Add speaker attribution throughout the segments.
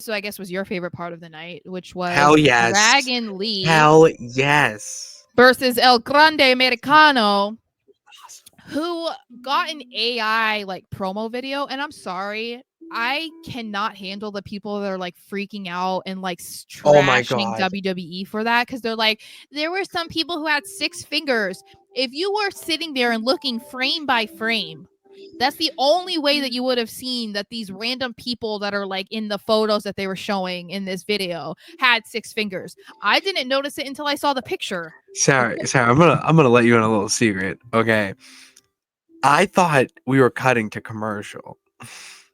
Speaker 1: also, I guess, was your favorite part of the night, which was
Speaker 2: Hell yes.
Speaker 1: Dragon Lee
Speaker 2: Hell yes.
Speaker 1: versus El Grande Americano, who got an AI like promo video. And I'm sorry, I cannot handle the people that are like freaking out and like
Speaker 2: Oh my
Speaker 1: trashing
Speaker 2: God.
Speaker 1: WWE for that, because they're like, there were some people who had 6 fingers. If you were sitting there and looking frame by frame, that's the only way that you would have seen that these random people that are like in the photos that they were showing in this video had 6 fingers. I didn't notice it until I saw the picture.
Speaker 2: Sarah, I'm gonna let you in a little secret. Okay. I thought we were cutting to commercial.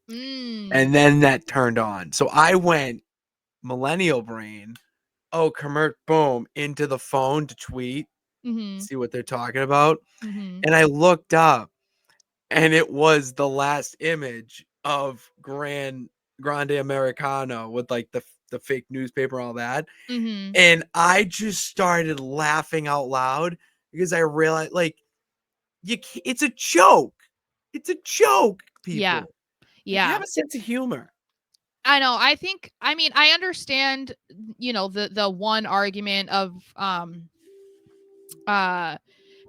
Speaker 2: And then that turned on. So I went millennial brain. Oh, boom, into the phone to tweet, see what they're talking about. And I looked up, and it was the last image of Grande Americano with like the fake newspaper and all that. And I just started laughing out loud because I realized, like, it's a joke. It's a joke, people.
Speaker 1: Yeah. Yeah.
Speaker 2: Have a sense of humor.
Speaker 1: I know. I mean, I understand, the one argument of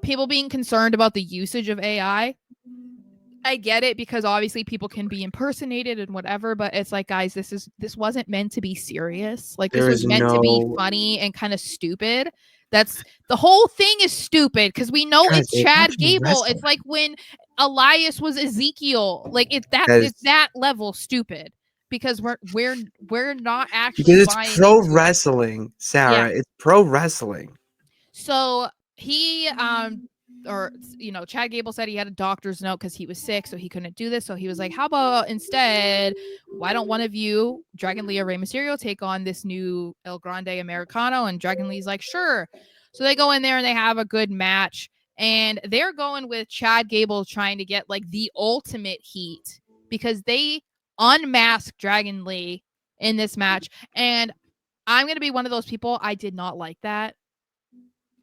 Speaker 1: people being concerned about the usage of AI. I get it, because obviously people can be impersonated and whatever, but it's like, guys, this wasn't meant to be serious. Like, this was meant to be funny and kind of stupid. That's the whole thing is stupid, because we know
Speaker 2: Guys,
Speaker 1: it's Chad Gable. It's like when Elias was Ezekiel. Like, it's that level stupid, because we're not actually,
Speaker 2: because it's pro wrestling, Sarah. It's pro wrestling.
Speaker 1: So he Chad Gable said he had a doctor's note because he was sick, so he couldn't do this. So he was like, how about instead, why don't one of you, Dragon Lee or Rey Mysterio, take on this new El Grande Americano? And Dragon Lee's like, sure. So they go in there and they have a good match, and they're going with Chad Gable trying to get like the ultimate heat, because they unmasked Dragon Lee in this match. And I'm going to be one of those people. I did not like that.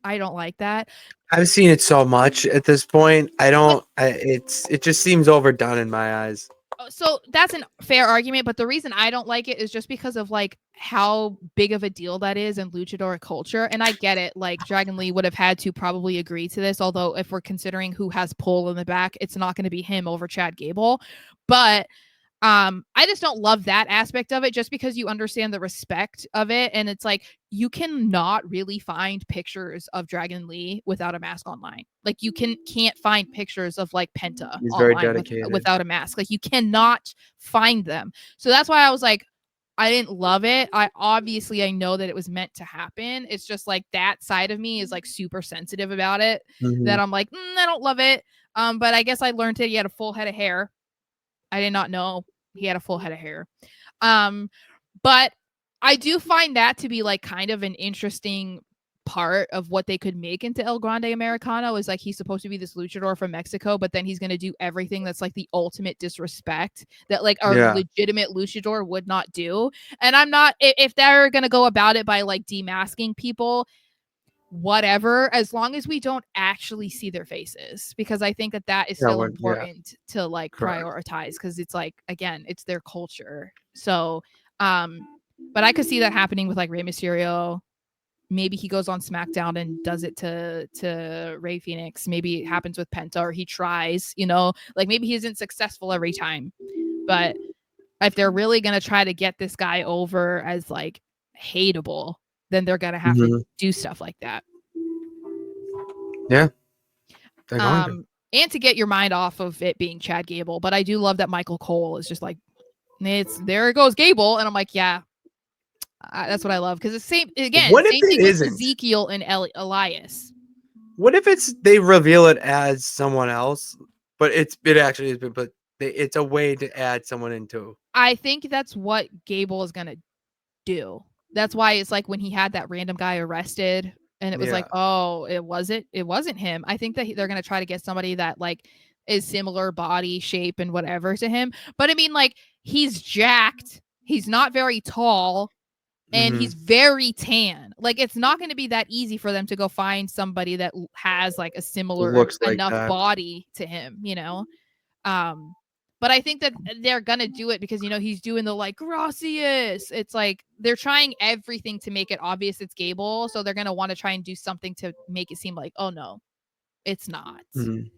Speaker 1: I don't like that.
Speaker 2: I've seen it so much at this point. It just seems overdone in my eyes.
Speaker 1: So that's a fair argument, but the reason I don't like it is just because of like how big of a deal that is in luchador culture. And I get it. Like, Dragon Lee would have had to probably agree to this. Although if we're considering who has pull in the back, it's not going to be him over Chad Gable. But I just don't love that aspect of it, just because you understand the respect of it. And it's like, you cannot really find pictures of Dragon Lee without a mask online. Like, you can't find pictures of like Penta
Speaker 2: He's
Speaker 1: online
Speaker 2: very dedicated.
Speaker 1: without a mask. Like, you cannot find them. So that's why I was like, I didn't love it. I know that it was meant to happen. It's just like that side of me is like super sensitive about it, that I'm like, I don't love it. But I guess I learned that he had a full head of hair. I did not know he had a full head of hair. But I do find that to be like kind of an interesting part of what they could make into El Grande Americano, is like, he's supposed to be this luchador from Mexico, but then he's going to do everything that's like the ultimate disrespect that like our legitimate luchador would not do. And I'm not, if they're going to go about it by like demasking people, whatever, as long as we don't actually see their faces, because I think that is still important to like prioritize, because it's like, again, it's their culture. So but I could see that happening with like Rey Mysterio. Maybe he goes on SmackDown and does it to Rey Fenix. Maybe it happens with Penta, or he tries, like maybe he isn't successful every time. But if they're really going to try to get this guy over as like hateable, then they're going to have to do stuff like that.
Speaker 2: Yeah.
Speaker 1: And to get your mind off of it being Chad Gable. But I do love that Michael Cole is just like, there it goes, Gable. And I'm like, yeah, that's what I love. Because it's same thing with Ezekiel and Elias.
Speaker 2: What if they reveal it as someone else, but it actually is, but it's a way to add someone into.
Speaker 1: I think that's what Gable is going to do. That's why it's like when he had that random guy arrested and it was like, oh, it wasn't him. I think that they're going to try to get somebody that like is similar body shape and whatever to him. But I mean, like, he's jacked. He's not very tall and he's very tan. Like, it's not going to be that easy for them to go find somebody that has like a similar enough body to him, But I think that they're gonna do it because, you know, he's doing the like gracias. It's like they're trying everything to make it obvious it's Gable, so they're gonna want to try and do something to make it seem like, oh no, it's not.
Speaker 2: Mhm.